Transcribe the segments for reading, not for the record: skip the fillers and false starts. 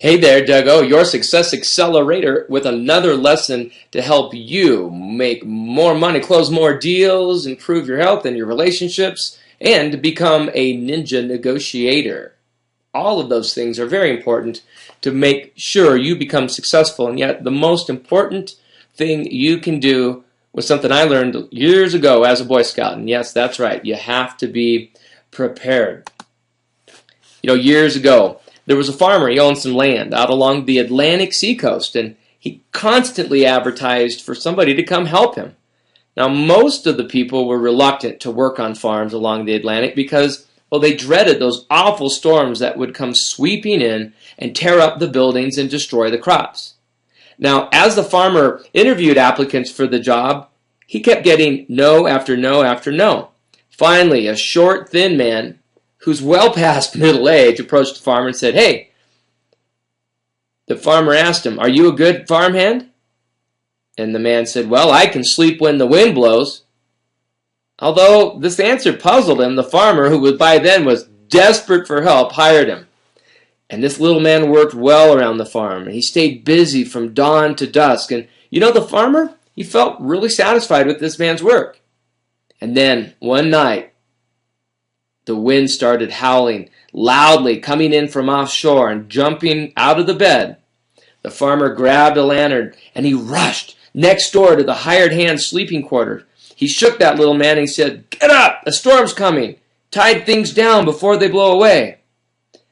Hey there, Doug O, your Success Accelerator with another lesson to help you make more money, close more deals, improve your health and your relationships, and become a ninja negotiator. All of those things are very important to make sure you become successful, and yet the most important thing you can do was something I learned years ago as a Boy Scout, and yes, that's right, you have to be prepared. Years ago, there was a farmer. He owned some land out along the Atlantic seacoast, and he constantly advertised for somebody to come help him. Now, most of the people were reluctant to work on farms along the Atlantic because, well, they dreaded those awful storms that would come sweeping in and tear up the buildings and destroy the crops. Now, as the farmer interviewed applicants for the job, he kept getting no after no after no. Finally, a short, thin man who's well past middle age, approached the farmer and said, "Hey," the farmer asked him, "Are you a good farmhand?" And the man said, "Well, I can sleep when the wind blows." Although this answer puzzled him, the farmer, who by then was desperate for help, hired him. And this little man worked well around the farm. He stayed busy from dawn to dusk. And the farmer, he felt really satisfied with this man's work. And then one night, the wind started howling loudly, coming in from offshore and jumping out of the bed. The farmer grabbed a lantern and he rushed next door to the hired hand's sleeping quarters. He shook that little man and he said, "Get up! A storm's coming! Tide things down before they blow away."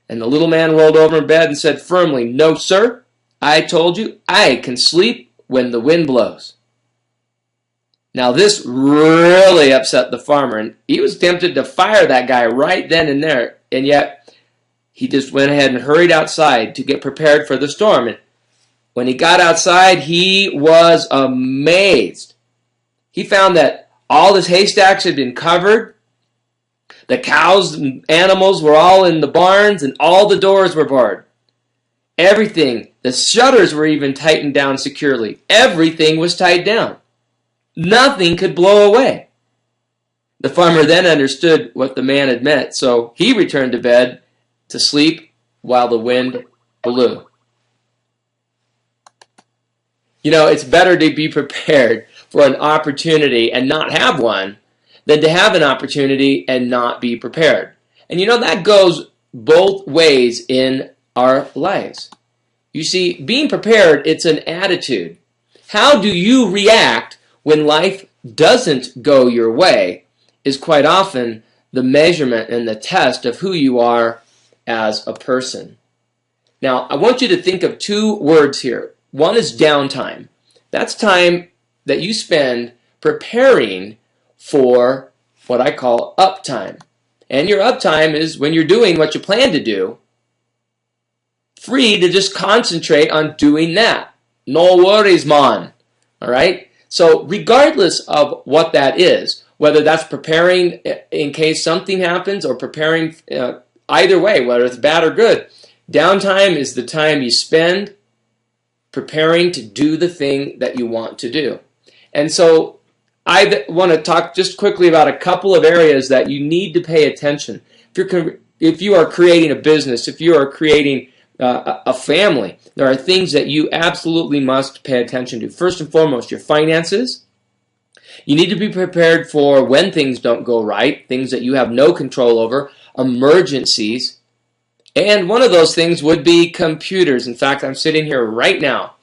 And the little man rolled over in bed and said firmly, "No, sir. I told you I can sleep when the wind blows." Now, this really upset the farmer, and he was tempted to fire that guy right then and there, and yet he just went ahead and hurried outside to get prepared for the storm. And when he got outside, he was amazed. He found that all his haystacks had been covered, the cows and animals were all in the barns, and all the doors were barred. Everything, the shutters were even tightened down securely. Everything was tied down. Nothing could blow away. The farmer then understood what the man had meant, so he returned to bed to sleep while the wind blew. It's better to be prepared for an opportunity and not have one than to have an opportunity and not be prepared. And that goes both ways in our lives. You see, being prepared, it's an attitude. How do you react when life doesn't go your way is quite often the measurement and the test of who you are as a person. Now, I want you to think of two words here. One is downtime. That's time that you spend preparing for what I call uptime. And your uptime is when you're doing what you plan to do, free to just concentrate on doing that. No worries, man. All right? So regardless of what that is, whether that's preparing in case something happens or preparing either way, whether it's bad or good, downtime is the time you spend preparing to do the thing that you want to do. And so I want to talk just quickly about a couple of areas that you need to pay attention. If you are creating a business, if you are creating a family, there are things that you absolutely must pay attention to. First and foremost, your finances. You need to be prepared for when things don't go right, things that you have no control over, emergencies. And one of those things would be computers. In fact, I'm sitting here right now,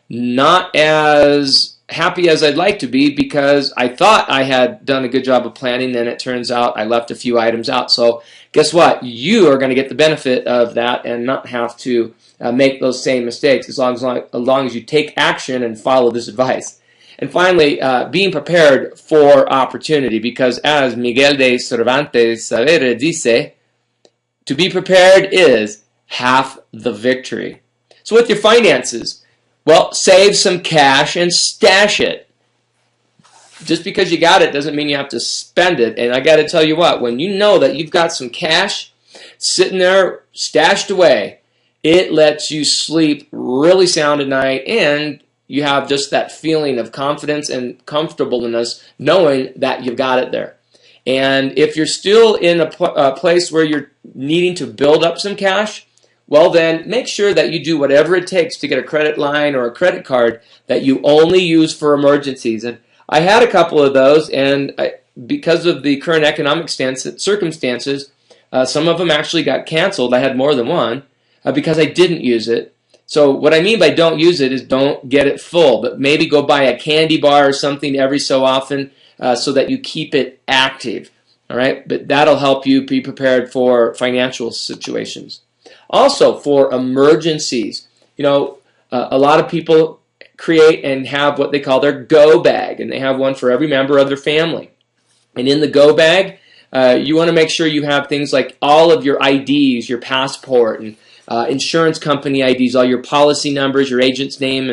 not as happy as I'd like to be because I thought I had done a good job of planning, then it turns out I left a few items out. So guess what? You are going to get the benefit of that and not have to make those same mistakes as long as you take action and follow this advice. And finally, being prepared for opportunity, because as Miguel de Cervantes Saavedra dice, to be prepared is half the victory. So with your finances, well, save some cash and stash it. Just because you got it doesn't mean you have to spend it. And I got to tell you what, when you know that you've got some cash sitting there stashed away, it lets you sleep really sound at night, and you have just that feeling of confidence and comfortableness knowing that you've got it there. And if you're still in a place where you're needing to build up some cash, well then make sure that you do whatever it takes to get a credit line or a credit card that you only use for emergencies. And I had a couple of those, and because of the current economic circumstances, some of them actually got canceled. I had more than one because I didn't use it. So what I mean by don't use it is don't get it full, but maybe go buy a candy bar or something every so often so that you keep it active. All right, but that'll help you be prepared for financial situations. Also, for emergencies, a lot of people create and have what they call their go bag, and they have one for every member of their family. And in the go bag, you want to make sure you have things like all of your IDs, your passport, and insurance company IDs, all your policy numbers, your agent's name,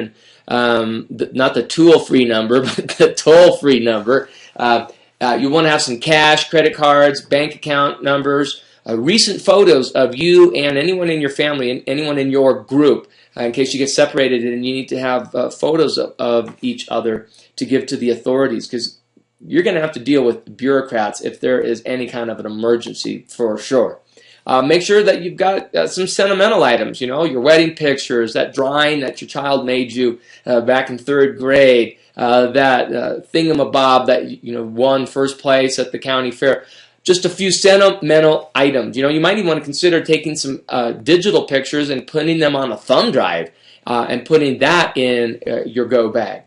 and not the tool-free number, but the toll-free number. You want to have some cash, credit cards, bank account numbers, recent photos of you and anyone in your family and anyone in your group, in case you get separated and you need to have photos of each other to give to the authorities, because you're going to have to deal with bureaucrats if there is any kind of an emergency for sure. Make sure that you've got some sentimental items, your wedding pictures, that drawing that your child made you back in 3rd grade, that thingamabob that won first place at the county fair. Just a few sentimental items. You might even want to consider taking some digital pictures and putting them on a thumb drive and putting that in your go bag.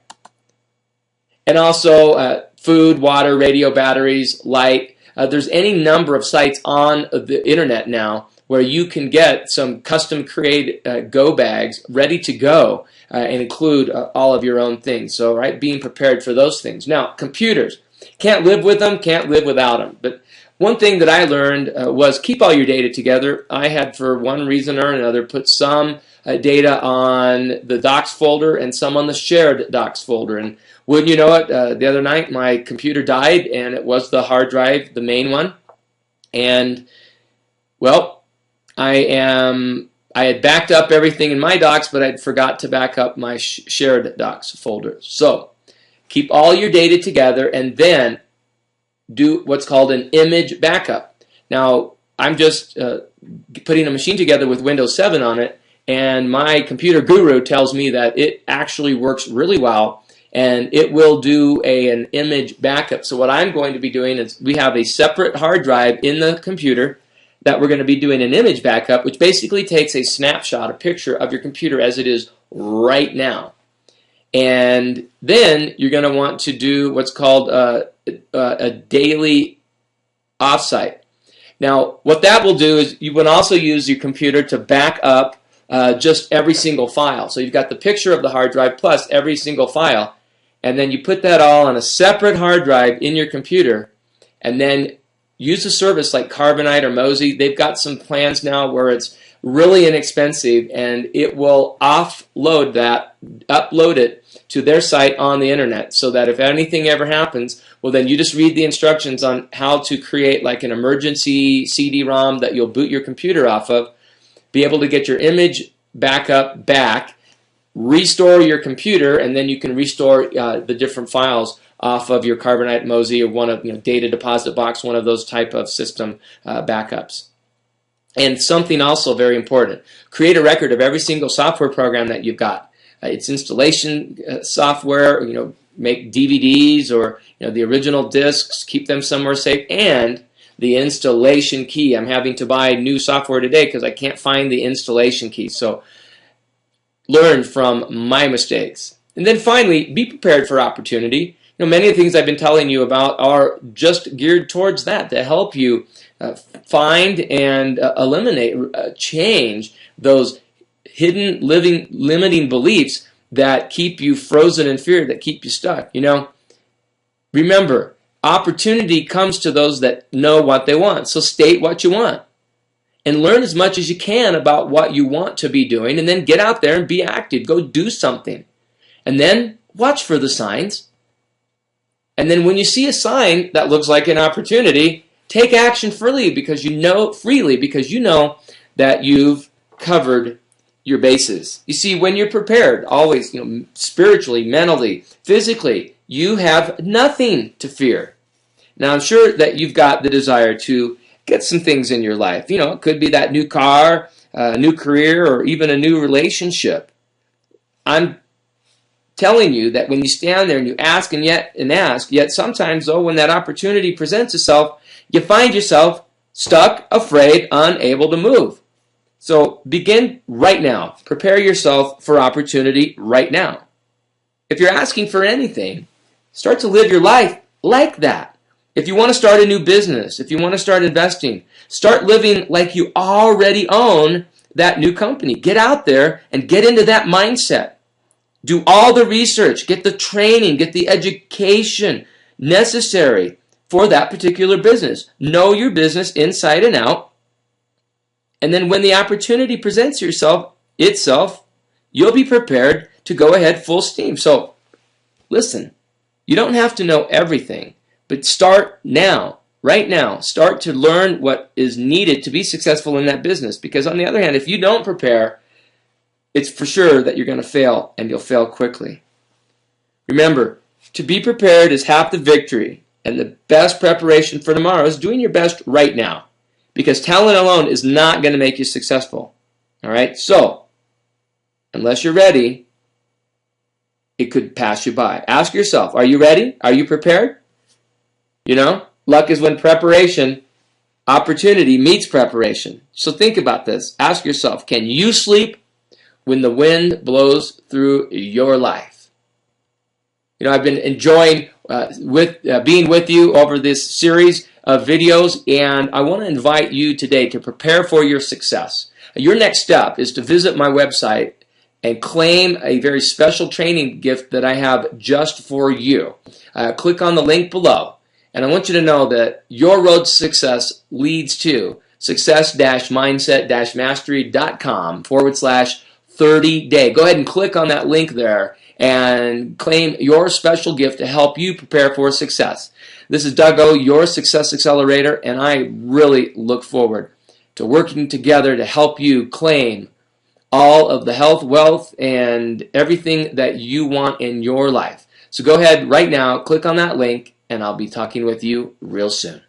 And also food, water, radio batteries, light. There's any number of sites on the internet now where you can get some custom created go bags ready to go and include all of your own things. So, right, being prepared for those things. Now, computers. Can't live with them, can't live without them. But one thing that I learned was keep all your data together. I had, for one reason or another, put some data on the docs folder and some on the shared docs folder. And wouldn't you know it, the other night my computer died, and it was the hard drive, the main one. And, well, I had backed up everything in my docs, but I'd forgot to back up my shared docs folder. So keep all your data together and then do what's called an image backup. Now, I'm just putting a machine together with Windows 7 on it, and my computer guru tells me that it actually works really well, and it will do an image backup. So what I'm going to be doing is we have a separate hard drive in the computer that we're going to be doing an image backup, which basically takes a snapshot, a picture of your computer as it is right now. And then you're going to want to do what's called a daily offsite. Now, what that will do is you would also use your computer to back up just every single file. So you've got the picture of the hard drive plus every single file, and then you put that all on a separate hard drive in your computer, and then use a service like Carbonite or Mozy. They've got some plans now where it's really inexpensive, and it will upload it to their site on the internet, so that if anything ever happens, well, then you just read the instructions on how to create like an emergency CD-ROM that you'll boot your computer off of, be able to get your image backup back, restore your computer, and then you can restore the different files off of your Carbonite, Mozy, or one of Data Deposit Box, one of those type of system backups. And something also very important: create a record of every single software program that you've got. Its installation software, make DVDs or the original discs, keep them somewhere safe, and the installation key. I'm having to buy new software today because I can't find the installation key. So learn from my mistakes. And then finally, be prepared for opportunity. Many of the things I've been telling you about are just geared towards that, to help you find and eliminate, change those hidden limiting beliefs that keep you frozen in fear, that keep you stuck. Remember, opportunity comes to those that know what they want. So state what you want and learn as much as you can about what you want to be doing, and then get out there and be active. Go do something. And then watch for the signs. And then when you see a sign that looks like an opportunity, take action freely because you know that you've covered your bases. You see, when you're prepared, always, spiritually, mentally, physically, you have nothing to fear. Now, I'm sure that you've got the desire to get some things in your life. It could be that new car, a new career, or even a new relationship. I'm telling you that when you stand there and you ask and ask, yet sometimes though when that opportunity presents itself, you find yourself stuck, afraid, unable to move. So begin right now. Prepare yourself for opportunity right now. If you're asking for anything, start to live your life like that. If you want to start a new business, if you want to start investing, start living like you already own that new company. Get out there and get into that mindset. Do all the research, get the training, get the education necessary for that particular business. Know your business inside and out. And then when the opportunity presents itself, you'll be prepared to go ahead full steam. So listen, you don't have to know everything, but start now, right now. Start to learn what is needed to be successful in that business. Because on the other hand, if you don't prepare, it's for sure that you're going to fail, and you'll fail quickly. Remember, to be prepared is half the victory, and the best preparation for tomorrow is doing your best right now, because talent alone is not going to make you successful. All right? So, unless you're ready, it could pass you by. Ask yourself, are you ready? Are you prepared? You know, luck is when opportunity meets preparation. So think about this. Ask yourself, can you sleep when the wind blows through your life? You know, I've been enjoying being with you over this series of videos, and I want to invite you today to prepare for your success. Your next step is to visit my website and claim a very special training gift that I have just for you. Click on the link below, and I want you to know that your road to success leads to success-mindset-mastery.com/30-day. Go ahead and click on that link there and claim your special gift to help you prepare for success. This is Doug O, your Success Accelerator, and I really look forward to working together to help you claim all of the health, wealth, and everything that you want in your life. So go ahead right now, click on that link, and I'll be talking with you real soon.